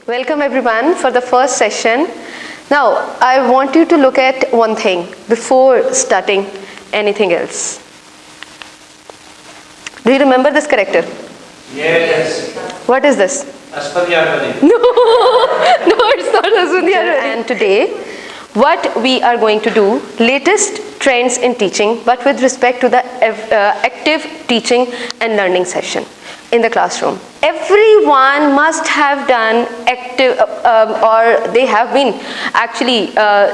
Welcome everyone for the first session. Now, I want you to look at one thing before starting anything else. Do you remember this character? Yes. What is this? Ashwati Arvadi. No, it's not Ashwati Arvadi. And today, what we are going to do, latest trends in teaching, but with respect to the active teaching and learning session in the classroom. Everyone must have done active or they have been actually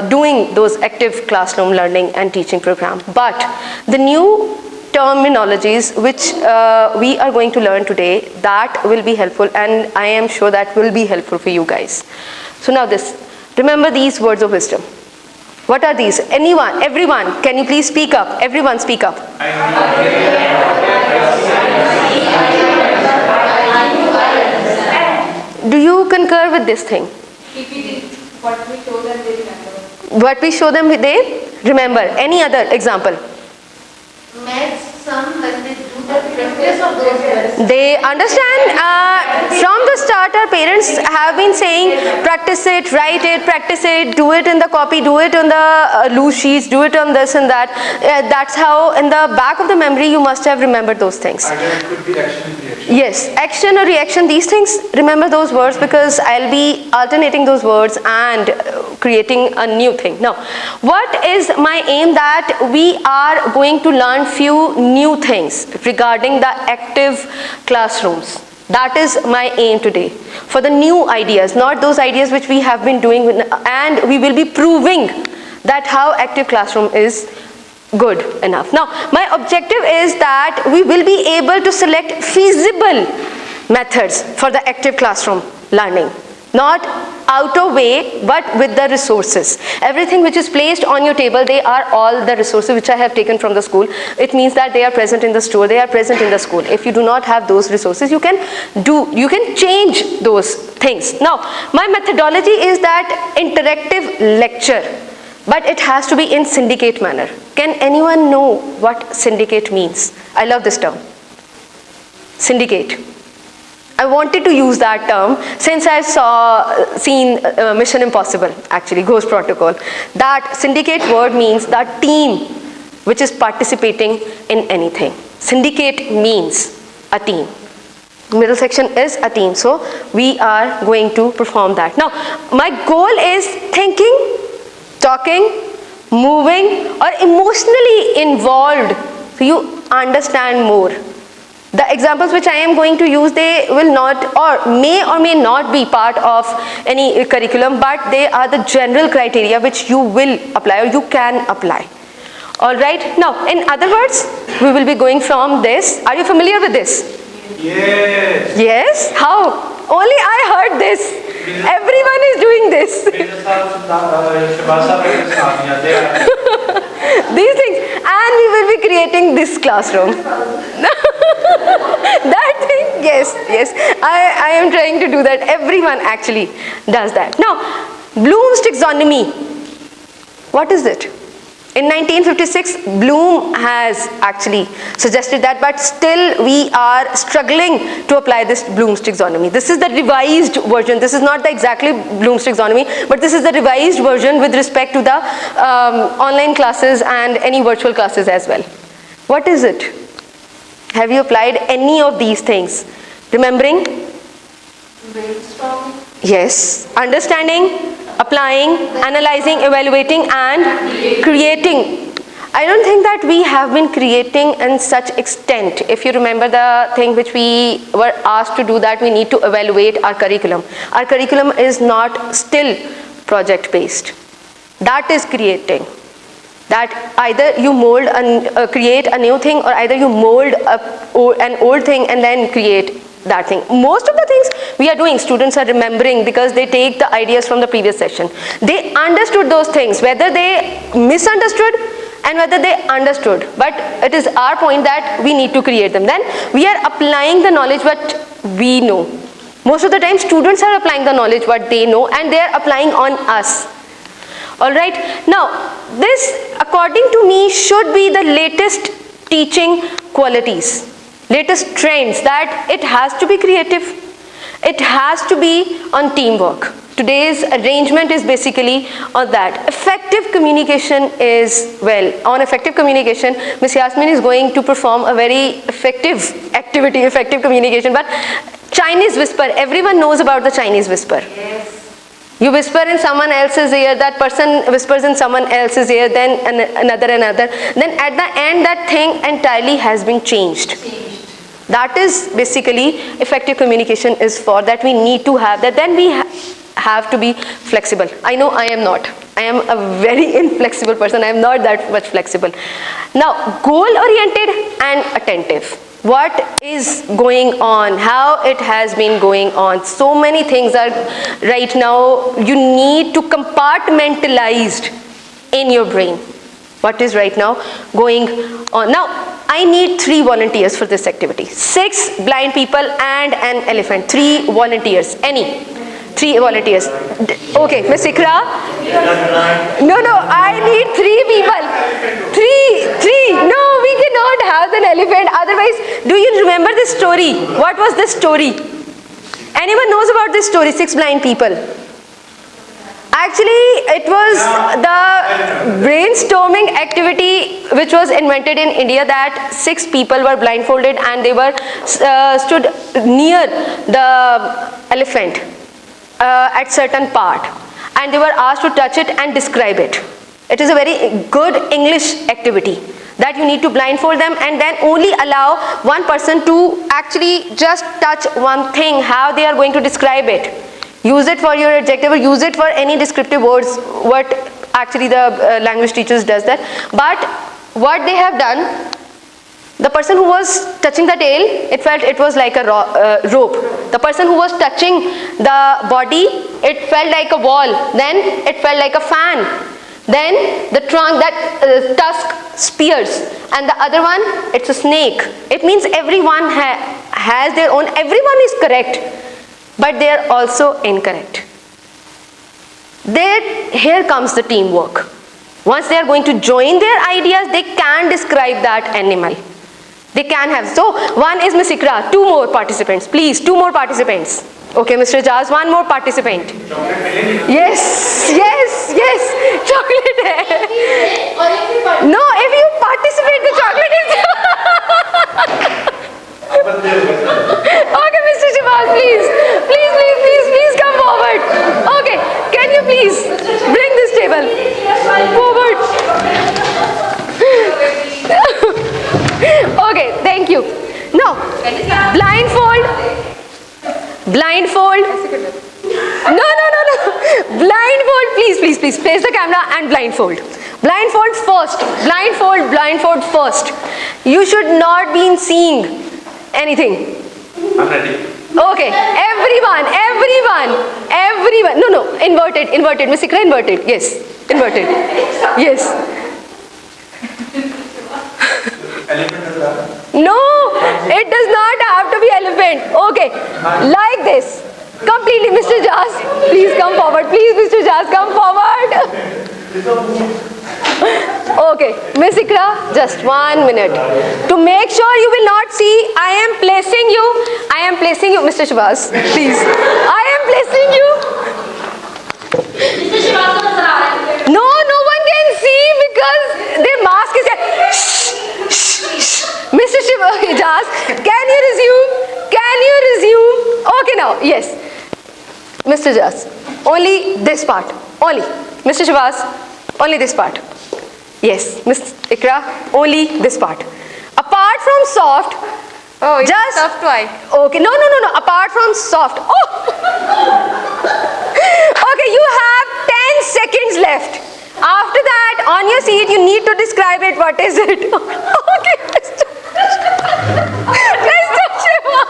doing those active classroom learning and teaching program. But the new terminologies which we are going to learn today, that will be helpful, and I am sure that will be helpful for you guys. So now remember these words of wisdom. What are these? Anyone, everyone, can you please speak up? Everyone speak up. Do you concur with this thing? PPT, what we show them they remember. What we show them they remember. Any other example? Maths, some when they do the practice of those words. They understand. From the start our parents have been saying practice it, write it, practice it, do it in the copy, do it on the loose sheets, do it on this and that. That's how in the back of the memory you must have remembered those things. It could be action and reaction. Yes, action or reaction, these things, remember those words because I'll be alternating those words and creating a new thing. Now, what is my aim? That we are going to learn few new things regarding the active classrooms. That is my aim today. For the new ideas, not those ideas which we have been doing, and we will be proving that how active classroom is good enough. Now, my objective is that we will be able to select feasible methods for the active classroom learning. Not out of way, but with the resources. Everything which is placed on your table, they are all the resources which I have taken from the school. It means that they are present in the store, they are present in the school. If you do not have those resources, you can change those things. Now, my methodology is that interactive lecture, but it has to be in syndicate manner. Can anyone know what syndicate means? I love this term. Syndicate. I wanted to use that term since I seen Mission Impossible, actually, Ghost Protocol. That syndicate word means that team which is participating in anything. Syndicate means a team. Middle section is a team, so we are going to perform that. Now, my goal is thinking, talking, moving, or emotionally involved so you understand more. The examples which I am going to use, they will not or may not be part of any curriculum, but they are the general criteria which you will apply or you can apply. Alright, now in other words, we will be going from this. Are you familiar with this? Yes. Yes? How? Only I heard this. Everyone is doing this. These things, and we will be creating this classroom. That thing, yes, I am trying to do that. Everyone actually does that. Now, Bloom's taxonomy, what is it? In 1956, Bloom has actually suggested that, but still we are struggling to apply this Bloom's taxonomy. This is the revised version. This is not the exactly Bloom's taxonomy, but this is the revised version with respect to the online classes and any virtual classes as well. What is it? Have you applied any of these things? Remembering? Brainstorming. Yes. Understanding? Applying, analyzing, evaluating, and creating. I don't think that we have been creating in such extent. If you remember the thing which we were asked to do, that we need to evaluate our curriculum. Our curriculum is not still project based. That is creating. That either you mold and create a new thing, or either you mold an old thing and then create that thing. Most of the things we are doing, students are remembering because they take the ideas from the previous session. They understood those things, whether they misunderstood and whether they understood. But it is our point that we need to create them. Then we are applying the knowledge what we know. Most of the time students are applying the knowledge what they know, and they are applying on us. Alright, now this according to me should be the latest teaching qualities, latest trends, that it has to be creative, It has to be on teamwork. Today's arrangement is basically on that. Effective communication is, well, on effective communication, Ms. Yasmin is going to perform a very effective activity, effective communication. But Chinese whisper, everyone knows about the Chinese whisper. Yes. You whisper in someone else's ear, that person whispers in someone else's ear, then another. Then at the end, that thing entirely has been changed. That is basically effective communication is for, that we need to have that. Then we have to be flexible. I know I am not. I am a very inflexible person. I am not that much flexible. Now, goal-oriented and attentive. What is going on? How it has been going on? So many things are right now. You need to compartmentalize in your brain. What is right now going on? Now, I need 3 volunteers for this activity. 6 blind people and an elephant. 3 volunteers. Any? 3 volunteers. Okay, Miss Ikra? No, I need 3 people. 3. No, we cannot have an elephant. Otherwise, do you remember this story? What was this story? Anyone knows about this story? 6 blind people. Actually, it was the brainstorming activity which was invented in India, that 6 people were blindfolded and they were stood near the elephant at certain part, and they were asked to touch it and describe it. It is a very good English activity that you need to blindfold them and then only allow one person to actually just touch one thing, how they are going to describe it. Use it for your adjective or use it for any descriptive words, what actually the language teachers does that. But what they have done, the person who was touching the tail, it felt it was like a rope. The person who was touching the body, it felt like a wall. Then it felt like a fan. Then the trunk, that tusk spears. And the other one, it's a snake. It means everyone has their own, everyone is correct. But they are also incorrect. Here comes the teamwork. Once they are going to join their ideas, they can describe that animal. They can have. So, one is Miss Ikra, 2 more participants. Please, 2 more participants. Okay, Mr. Jaz, 1 more participant. Yes. Chocolate hai. No, if you participate, the chocolate is Okay, Mr. Shahbaz, please come forward. Okay, can you please bring this table forward? Okay, thank you. Now, blindfold. No. Blindfold, please. Face the camera and blindfold. Blindfold first. Blindfold first. You should not be seeing anything. I'm ready. Okay, everyone. No, inverted. Miss Ikra, inverted. Yes, inverted. Yes. Elephant does that. No, it does not have to be elephant. Okay, like this. Completely, Mr. Jaz. Please come forward. Please, Mr. Jaz, come forward. Okay, Miss Ikra, just 1 minute. To make sure you will not see, I am placing you, Mr. Shahbaz, please. I am placing you. Mr. Shahbaz ko nazar aa raha hai. No one can see because their mask is there. Shh. Mr. Shahbaz, can you resume? Okay now, yes. Mr. Jaz, only this part. Only. Mr. Shahbaz, only this part. Yes, Miss Ikra, only this part. Apart from soft, just soft toy. Okay, no. Apart from soft. Oh, okay. You have 10 seconds left. After that, on your seat, you need to describe it. What is it? Okay, Mr. Shiva.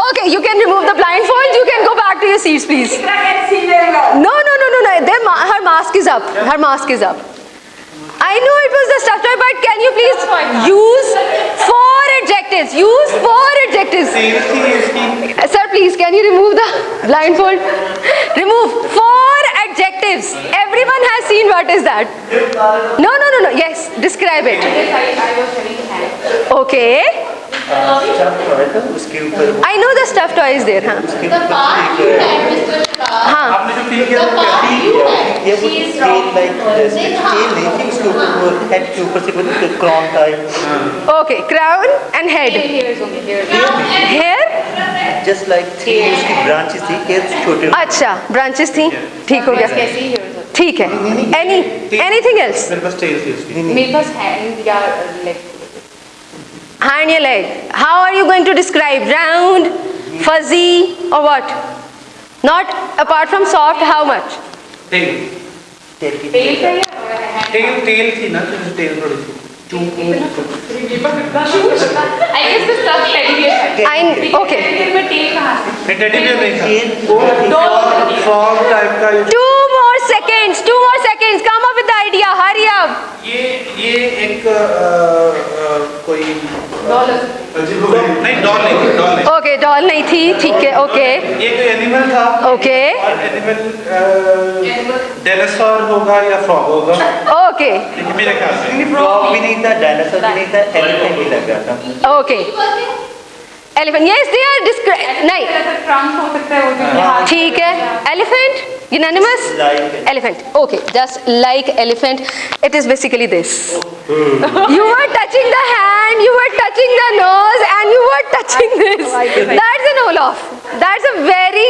Okay, you can remove the blindfold. You can go back to your seats, please. No. Her mask is up. I know it was the stuffed toy, but can you please use 4 adjectives? Sir, please, can you remove the blindfold? Remove 4 adjectives. Everyone has seen what is that. No. Yes, describe it. Okay. Stuff toy था उसके ऊपर वो I know the stuffed toy is there, हाँ. उसके The ऊपर part you एक had, Mr. Shah. हाँ. आपने जो फील किया The वो part क्या you had. ये वो She is tail wrong. Like tail नहीं थी उसके ऊपर वो हेड के ऊपर से वो crown type Okay, crown and head. Hair? Just like थी उसकी ब्रांचेस थी हेयर छोटे अच्छा, branches थी. ठीक हो गया. ठीक है. Anything else? मेरे पास टेल थी उसकी मेरे पास हैंड या leg Hand your leg. How are you going to describe? Round, fuzzy, or what? Not apart from soft, how much? Tail tail की तेल का या हैंड टेल थी ना तो टेल थोड़ी सी I guess the stuff teddy bear Okay. में टेल कहां से टेडी बियर नहीं था टेल वो फ्रॉग टाइप का 2 more seconds. 2 more seconds. Come up with the idea. Hurry up. ये एक कोई डॉलर नहीं डॉल नहीं Okay, doll नहीं थी. ठीक है. Okay. ये कोई एनिमल था Okay. और एनिमल डायनासोर होगा या फ्रॉग होगा Okay. लेकिन मेरे ख्याल से फ्रॉग भी नहीं था डायनासोर भी नहीं था एलिफेंट भी लग रहा था Okay. Elephant. Yes, they are described. नहीं. ट्रंक हो सकता है वो जो हाथ ठीक है. Elephant. Unanimous. Like Elephant. Okay. Just like elephant. It is basically this. You were touching the hand. You were touching the nose, and you were touching this. That's an Olaf. That's a very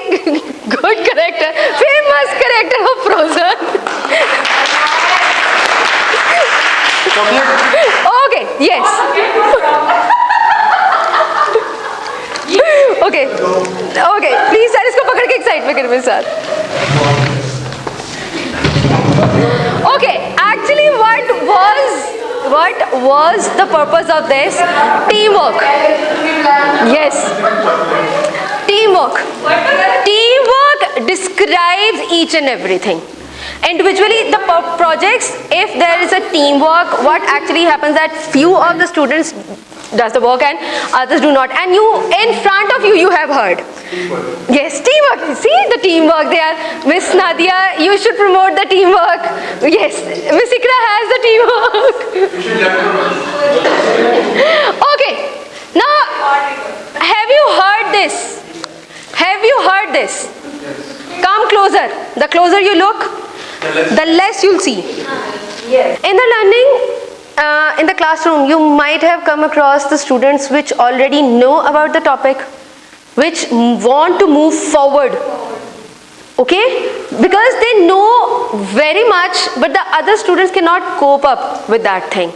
good character. Famous character of Frozen. Okay. Yes. Okay. Okay. Please sir इसको पकड़ के एक side पे कर मेरे साथ. Okay. Actually, what was the purpose of this? Teamwork. Yes. Teamwork. Teamwork describes each and everything. Individually, the projects, if there is a teamwork, what actually happens that few of the students does the work and others do not, and you in front of you have heard. Yes, teamwork. See the teamwork there. Miss Nadia, you should promote the teamwork. Yes, Miss Ikra has the teamwork. Okay, now have you heard this? Have you heard this? Come closer. The closer you look, the less you'll see. In the learning, in the classroom, you might have come across the students which already know about the topic, which want to move forward. Okay? Because they know very much, but the other students cannot cope up with that thing.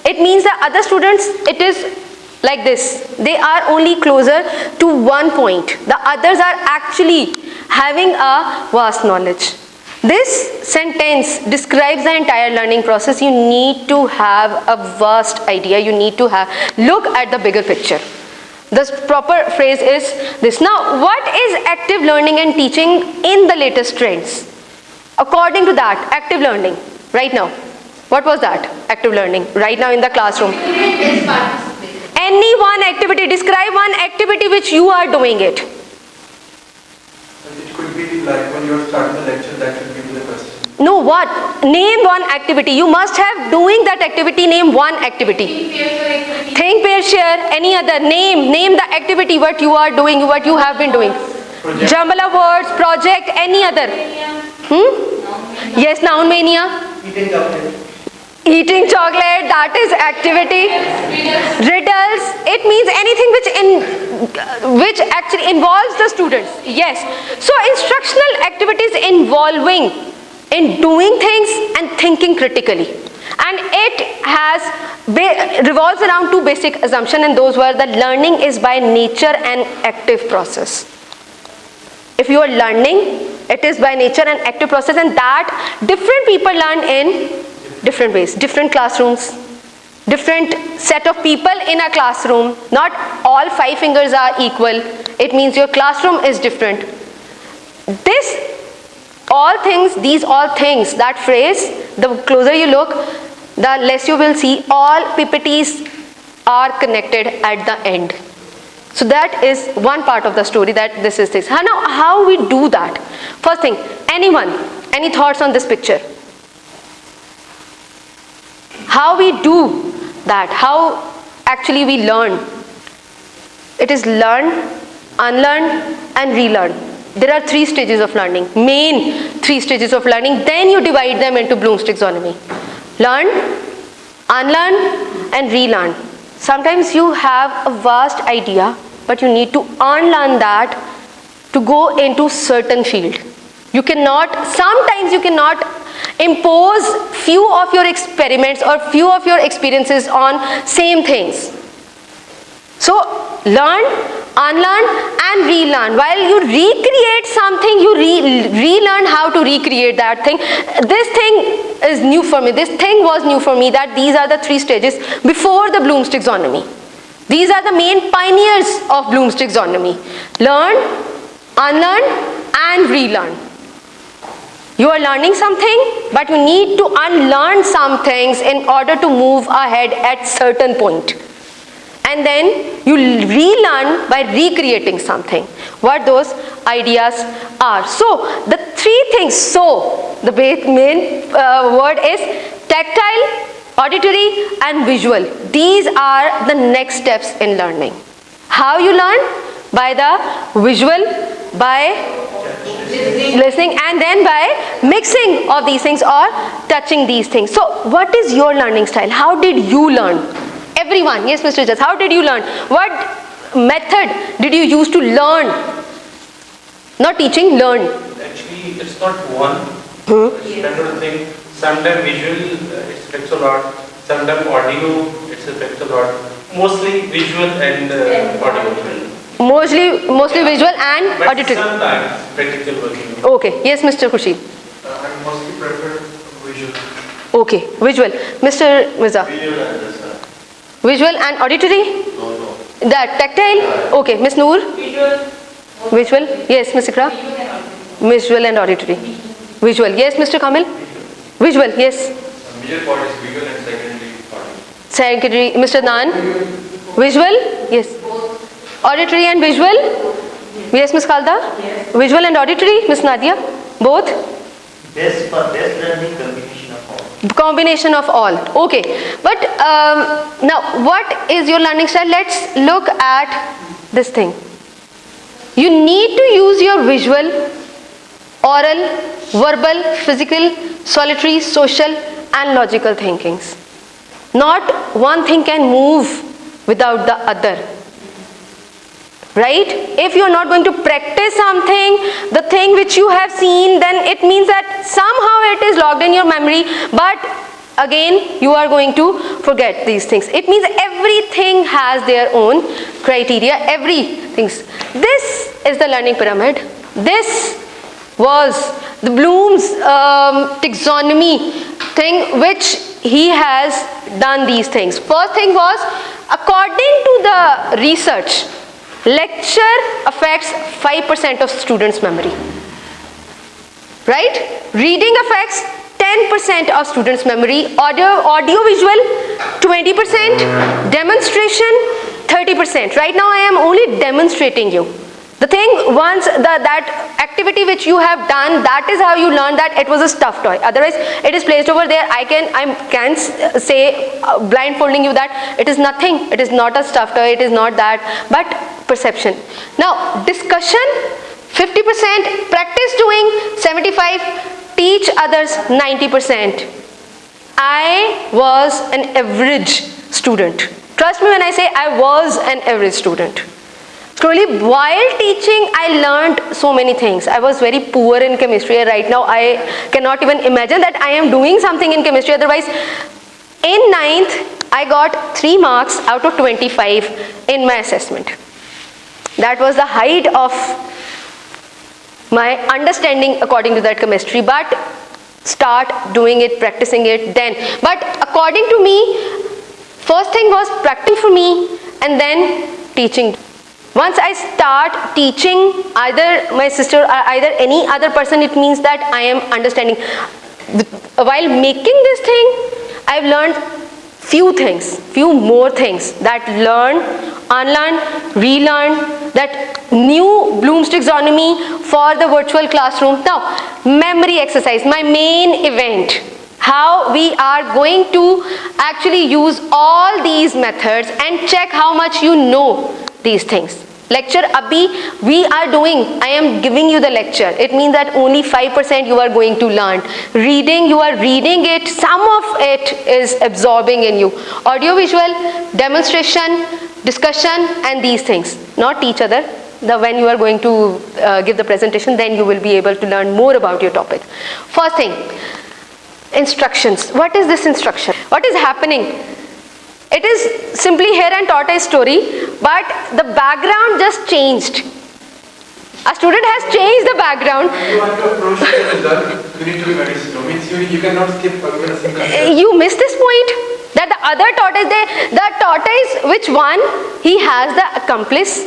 It means the other students, it is like this. They are only closer to one point. The others are actually having a vast knowledge. This sentence describes the entire learning process. You need to have a vast idea. You need to look at the bigger picture. The proper phrase is this. Now, what is active learning and teaching in the latest trends? According to that, active learning, right now, what was that? Active learning, right now in the classroom. Is participate. Any one activity, describe one activity which you are doing it. It could be like when you're starting the lecture, that should be the question. No, what? Name one activity. You must have doing that activity. Name one activity. Think, pair, share. Any other name the activity what you are doing, what you have been doing. Project. Jumble of words, project, any other. Yes, noun mania. Eating chocolate, that is activity. Riddles, it means anything which actually involves the students. Yes. So instructional activities involving in doing things and thinking critically. And it revolves around two basic assumptions, and those were that learning is by nature an active process. If you are learning, it is by nature an active process, and that different people learn in different ways, different classrooms, different set of people in a classroom. Not all 5 fingers are equal. It means your classroom is different. These all things, that phrase, the closer you look, the less you will see. All PPTs are connected at the end. So that is one part of the story, that this is this. Now, how we do that? First thing, any thoughts on this picture? How we do that? How actually we learn? It is learn, unlearn and relearn. There are 3 stages of learning, main 3 stages of learning. Then you divide them into Bloom's taxonomy. Learn, unlearn and relearn. Sometimes you have a vast idea, but you need to unlearn that to go into certain field. Sometimes you cannot impose few of your experiments or few of your experiences on same things. So learn, unlearn and relearn. While you recreate something, you relearn how to recreate that thing. This thing is new for me. This thing was new for me, that these are the 3 stages before the Bloom's taxonomy. These are the main pioneers of Bloom's taxonomy. Learn, unlearn and relearn. You are learning something, but you need to unlearn some things in order to move ahead at certain point. And then you relearn by recreating something, what those ideas are. So the 3 things, the main word is tactile, auditory and visual. These are the next steps in learning. How you learn? By the visual, by listening and then by mixing of these things or touching these things. So what is your learning style? How did you learn? Everyone, yes Mr. Jaz, how did you learn? What method did you use to learn? Not teaching, learn. Actually, it's not one. It's kind of thing. Sometimes visual it affects a lot. Sometimes audio it affects a lot. Mostly visual and audio. Mostly visual and But auditory. sometimes practical working. Okay, yes Mr. Khushi. I mostly prefer visual. Okay, visual. Mr. Mirza. Visual and auditory? No. That tactile? Okay, Miss Noor? Visual. Yes, Miss Ikra? Visual and auditory. Visual. Yes, Mr. Kamil? Visual, yes. Major part is visual and secondary audio. Secondary. Mr. Nan? Visual? Yes. Auditory and visual? Yes, Miss Khalda? Visual and auditory? Miss Nadia? Both? Best learning combination of all. Combination of all. Okay. But now what is your learning style? Let's look at this thing. You need to use your visual, oral, verbal, physical, solitary, social and logical thinkings. Not one thing can move without the other. Right? If you are not going to practice something, the thing which you have seen, then it means that somehow it is logged in your memory, but again you are going to forget these things. It means everything has their own criteria, everything. This is the learning pyramid. This was the Bloom's taxonomy thing, which he has done these things. First thing was, according to the research, lecture affects 5% of students' memory. Right? Reading affects 10% of students' memory. Audio visual 20%. Demonstration 30%. Right now I am only demonstrating you. The thing, once that activity which you have done, that is how you learn that it was a stuffed toy. Otherwise, it is placed over there. I can say blindfolding you that it is nothing. It is not a stuffed toy. It is not that. But perception. Now, discussion 50%, practice doing 75%, teach others 90%. I was an average student. Trust me when I say I was an average student. Truly, while teaching, I learned so many things. I was very poor in chemistry. Right now, I cannot even imagine that I am doing something in chemistry. Otherwise, in 9th, I got 3 marks out of 25 in my assessment. That was the height of my understanding according to that chemistry. But start doing it, practicing it then. But according to me, first thing was practicing for me and then teaching. Once I start teaching either my sister or either any other person, it means that I am understanding. While making this thing, I've learned few more things, that learn, unlearn, relearn, that new Bloom's taxonomy for the virtual classroom. Now, memory exercise, my main event. How we are going to actually use all these methods and check how much you know. these things. Lecture abhi we are doing, I am giving you the lecture. It means that only 5% you are going to learn. Reading, you are reading it, some of it is absorbing in you. Audio visual, demonstration, discussion and these things, not each other. When you are going to give the presentation, then you will be able to learn more about your topic. First thing, instructions. What is this instruction? What is happening? It is simply hare and tortoise story, but the background just changed. A student has changed the background. You want to approach the result, you need to be very slow. Means you cannot skip even a single step. You miss this point that the other tortoise, the tortoise which won, he has the accomplice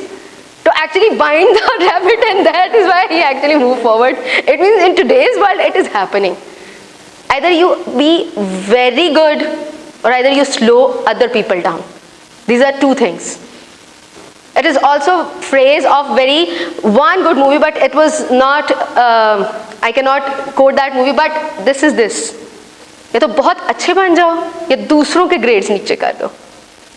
to actually bind the rabbit, and that is why he actually moved forward. It means in today's world it is happening. Either you be very good or either you slow other people down. These are two things. It is also phrase of very one good movie, but it was not, I cannot quote that movie, but this is this. या तो बहुत अच्छे बन जाओ या दूसरों के grades नीचे कर दो.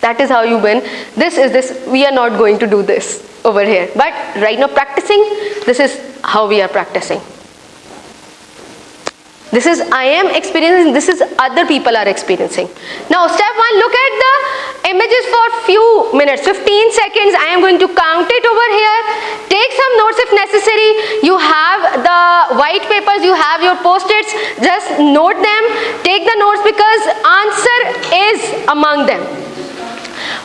That is how you win. This is this. We are not going to do this over here. But right now practicing, this is how we are practicing. This is I am experiencing, this is other people are experiencing. Now step 1, look at the images for few minutes, 15 seconds. I am going to count it over here. Take some notes if necessary. You have the white papers, you have your post-its, just note them. Take the notes because answer is among them.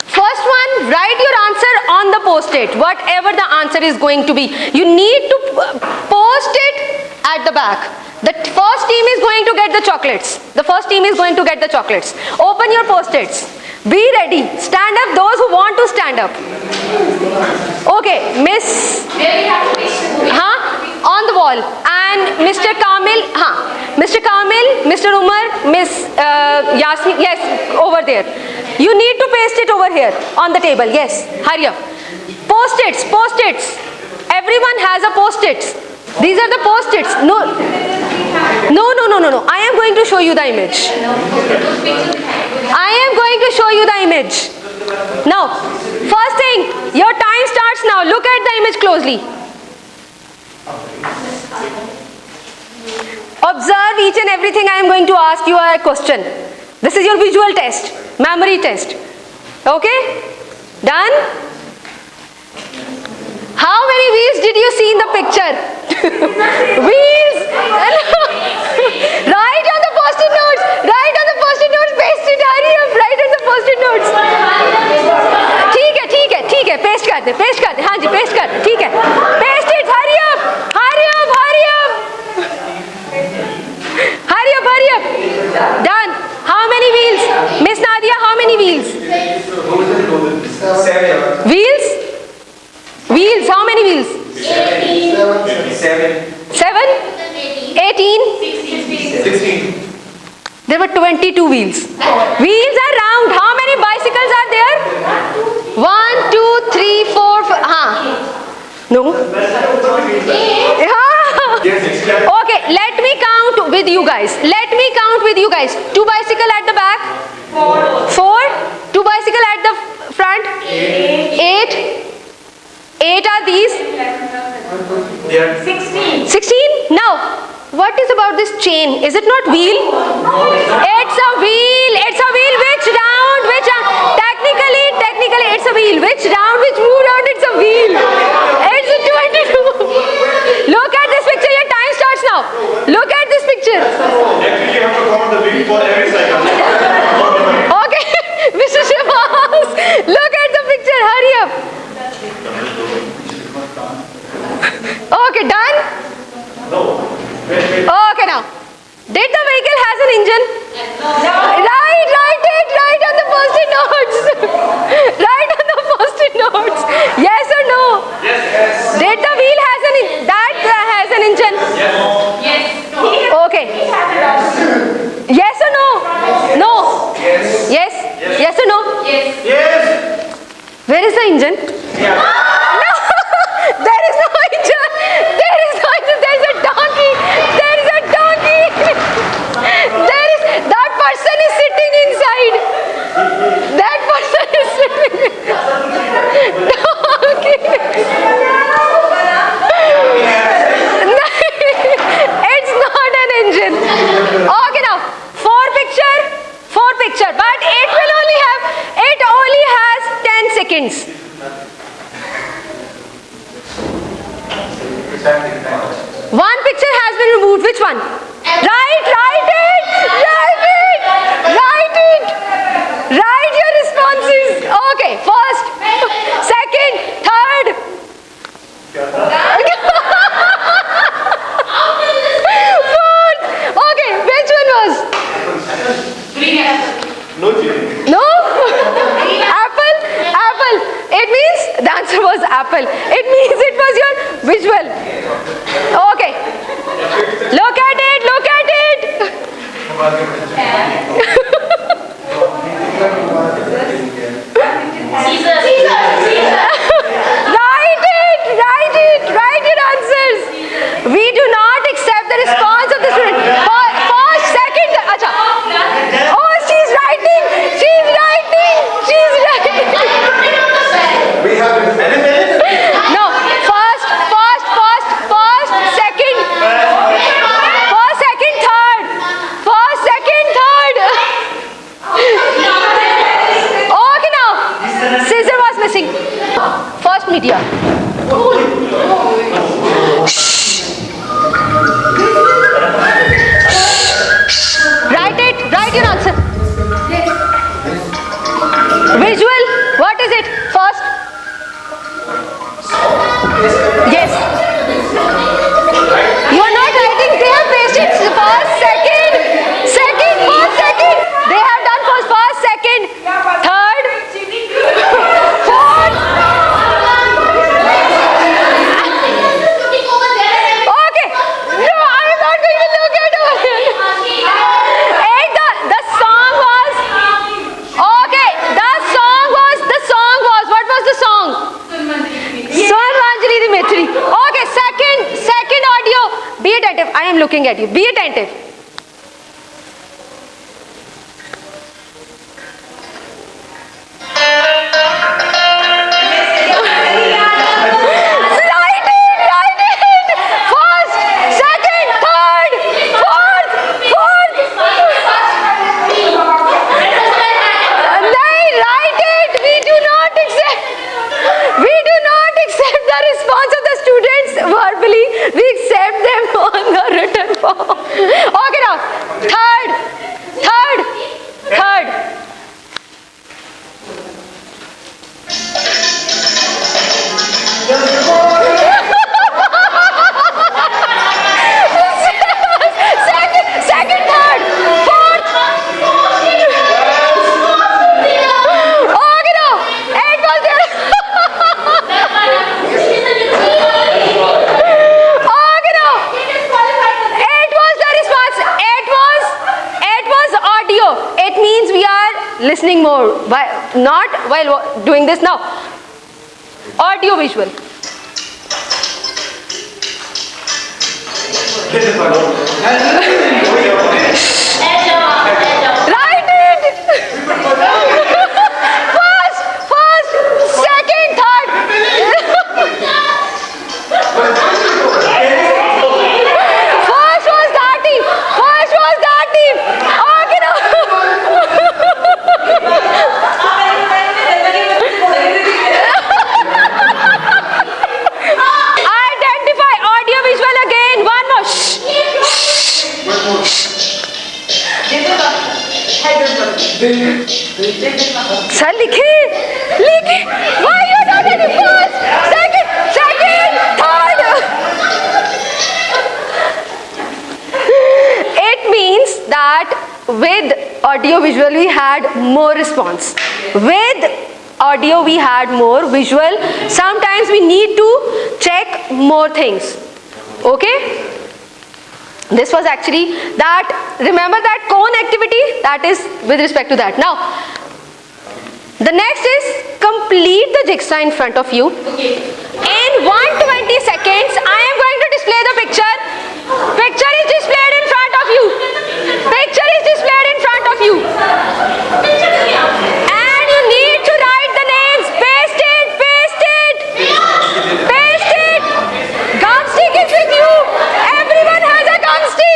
First one, write your answer on the post-it, whatever the answer is going to be. You need to post it at the back. The first team is going to get the chocolates. The first team is going to get the chocolates. Open your post-its. Be ready. Stand up, those who want to stand up. Okay, Miss. On the wall. And Mr. Kamil. Mr. Kamil, Mr. Umar, Miss Yasmin. Yes, over there. You need to paste it over here on the table. Yes, hurry up. Post-its, post-its. Everyone has a post-its. These are the post-its. No. I am going to show you the image. I am going to show you the image. Now, first thing, your time starts now. Look at the image closely. Observe each and everything I am going to ask you a question. This is your visual test, memory test. Okay? Done? How many wheels did you see in the picture? Wheels! Write on the post-it notes. Write on the post-it notes. Paste it. Hurry up. Write on the post-it notes. ठीक है. Paste कर दे. हाँ जी, paste कर दे. ठीक है. Paste it. Hurry up. Hurry up. Done. How many wheels? Miss Nadia, how many wheels? 7. Wheels? Wheels, how many wheels? 7? 18? 16. There were 22 wheels. Wheels are round. How many bicycles are there? 1, 2, 3, 4, 5. No? Okay, let me count with you guys. 2 bicycle at the back. 4. 2 bicycle at the front. 8. 8 are these? 16? Now, what is about this chain? Is it not wheel? It's a wheel. Which round? Technically it's a wheel. Which round? Which move round? It's a wheel. It's a 22. Look at this picture. Your time starts now. Look at this picture. Actually, you have to count the wheel for every cycle. Okay, Mr. Shivas, look at the picture. Hurry up. Okay, done? No. Wait. Okay, now. Did the vehicle has an engine? No. Write on the post-it notes. Write on the post-it notes. Yes or no? Yes. Did the wheel has an engine? Yes. Okay. Yes or no? No. Yes. Yes or no? Yes. Where is the engine? Yeah. No. There is no engine. There is a donkey. That person is sitting inside. No. Write it answers. We do not accept the response of the student. First, second, acha. Oh, she's writing. We have No, first, second. First, second, third. Okay, now. Scissor was missing. First media. Write your answer. Visual, what is it? First. Yes. You are not writing, they have pasted first, second. They have done first, second, third, fourth. Okay. No, I am not going to look at over here. And the song was. Okay, the song was. What was the song? Swarmanjali Dimitri. Okay, second audio. Be attentive. I am looking at you. Be attentive. Write it. First, second, third, fourth. Nahi, write it. We do not accept the response of the students verbally. We accept them on the written form. Okay, now. Third. Second, third, fourth. Okay, now. It was there. Okay, now. It was the response. It was audio. It means we are listening more. Not while doing this now. Audio visual. Write it. First, second, third. First was that team. Okay, now. Identify audio visual again. One more. Sir, लिखे. Why you not in first, second, third? It means that with audio visual we had more response. With audio we had more visual. Sometimes we need to check more things. Okay? This was actually that. Remember that cone activity? That is with respect to that. Now, the next is complete the jigsaw in front of you. In 120 seconds, I am going to display the picture. Picture is displayed in front of you. And you need to write the names. Paste it. Gum stick is with you. Everyone has a gum stick.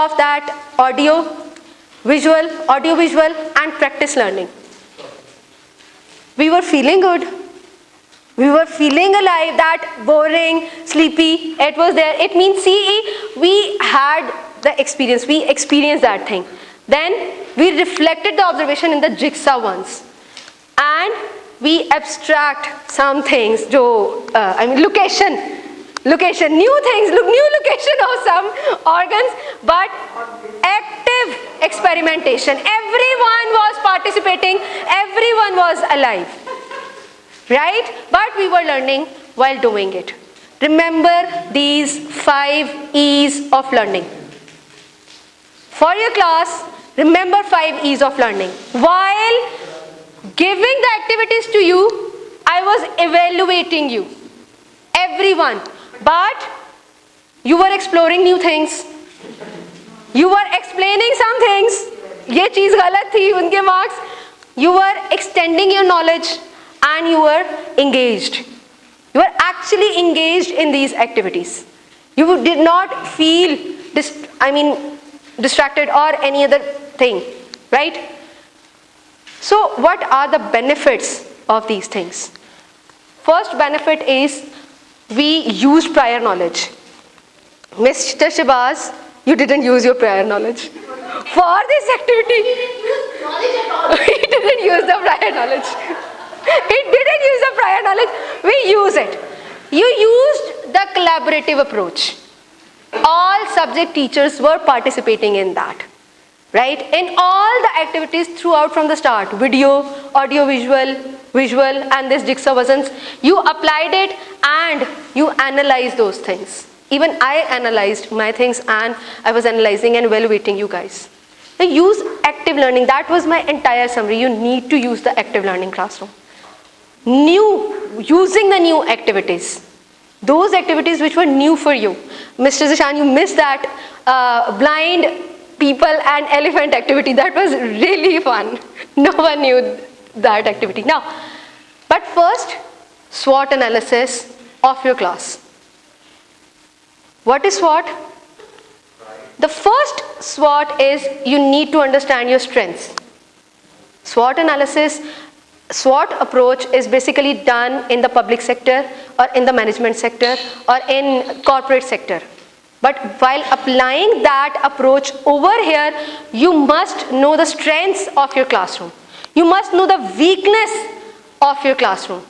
of that audio visual and practice learning. We were feeling good. We were feeling alive, that boring, sleepy, it was there. It means CE, we had the experience, we experienced that thing. Then we reflected the observation in the jigsaw ones. And we abstract some things, location, new things, new location of some organs, but active experimentation. Everyone was participating, everyone was alive. Right? But we were learning while doing it. Remember these 5 E's of learning. For your class, remember 5 E's of learning. While giving the activities to you, I was evaluating you. Everyone. But you were exploring new things. You were explaining some things. ये चीज़ गलत थी, उनके marks. You were extending your knowledge. And you were engaged. You were actually engaged in these activities. You did not feel distracted or any other thing, right? So what are the benefits of these things? First benefit is we used prior knowledge. Mr. Shabazz, you didn't use your prior knowledge. For this activity, we didn't use the prior knowledge. It didn't use the prior knowledge, we use it. You used the collaborative approach. All subject teachers were participating in that, right? In all the activities throughout from the start, video, audio, visual, and this jigsaw puzzles, you applied it and you analyzed those things. Even I analyzed my things and I was analyzing and evaluating you guys. Now use active learning, that was my entire summary. You need to use the active learning classroom. Using the new activities, those activities which were new for you. Mr. Zishan, you missed that blind people and elephant activity. That was really fun. No one knew that activity. Now, but first, SWOT analysis of your class. What is SWOT? The first SWOT is you need to understand your strengths. SWOT analysis, SWOT approach is basically done in the public sector or in the management sector or in corporate sector. But while applying that approach over here, you must know the strengths of your classroom. You must know the weakness of your classroom.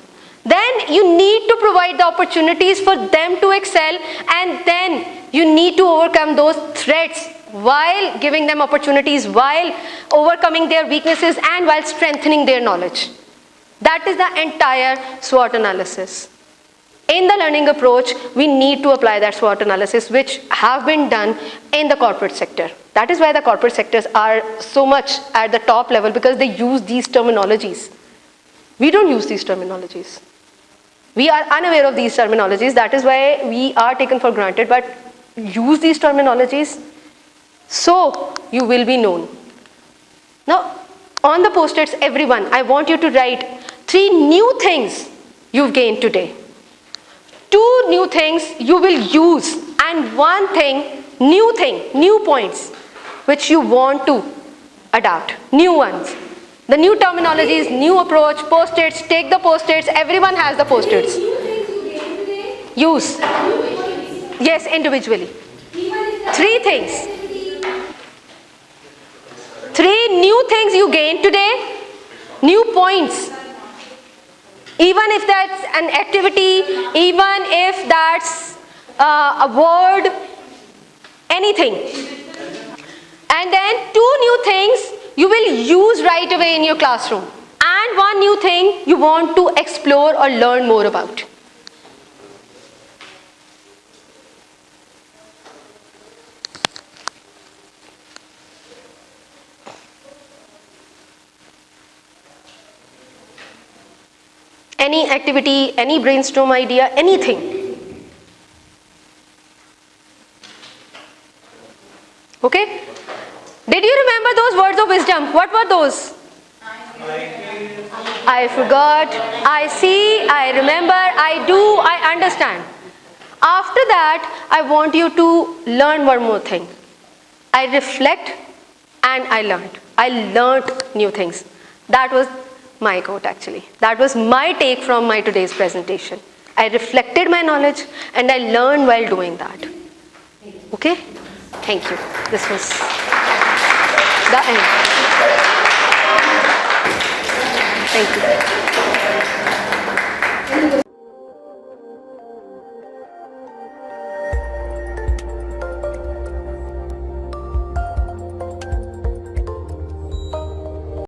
Then you need to provide the opportunities for them to excel, and then you need to overcome those threats while giving them opportunities, while overcoming their weaknesses and while strengthening their knowledge. That is the entire SWOT analysis. In the learning approach, we need to apply that SWOT analysis, which have been done in the corporate sector. That is why the corporate sectors are so much at the top level, because they use these terminologies. We don't use these terminologies. We are unaware of these terminologies. That is why we are taken for granted, but use these terminologies so you will be known. Now, on the post-its, everyone, I want you to write 3 new things you've gained today. 2 new things you will use, and 1 thing, new points, which you want to adapt, new ones. The new terminologies, new approach, post-its, take the post-its, everyone has the post-its. Use. Yes, individually. 3 things. 3 new things you gained today, new points. Even if that's an activity, even if that's a word, anything. And then 2 new things you will use right away in your classroom. And 1 new thing you want to explore or learn more about. Any activity, any brainstorm idea, anything. Okay? Did you remember those words of wisdom? What were those? I forgot, I see, I remember, I do, I understand. After that, I want you to learn one more thing. I reflect, and I learned. I learned new things. That was my quote actually. That was my take from my today's presentation. I reflected my knowledge and I learned while doing that. Okay? Thank you. This was the end. Thank you.